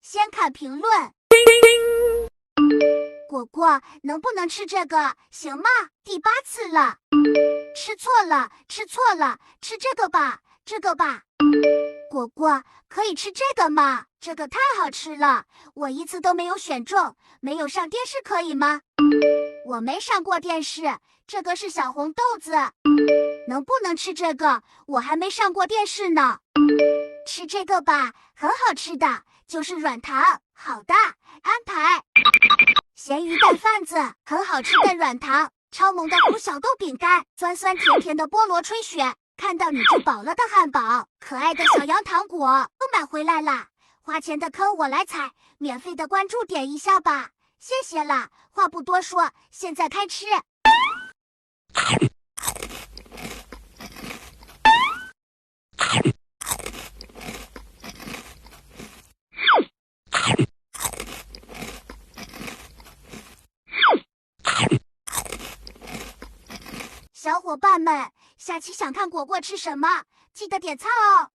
先看评论。果果，能不能吃这个，行吗？第8次了。吃错了，吃错了，吃这个吧，这个吧。果果，可以吃这个吗？这个太好吃了，我一次都没有选中，没有上电视可以吗？我没上过电视，这个是小红豆子。能不能吃这个？我还没上过电视呢。吃这个吧，很好吃的，就是软糖。好的，安排。咸鱼蛋贩子，很好吃的软糖，超萌的胡小豆饼干，酸酸甜甜的菠萝吹雪，看到你就饱了的汉堡，可爱的小羊糖果都买回来啦。花钱的坑我来踩，免费的关注点一下吧，谢谢啦。话不多说，现在开吃。小伙伴们，下期想看果果吃什么，记得点赞哦。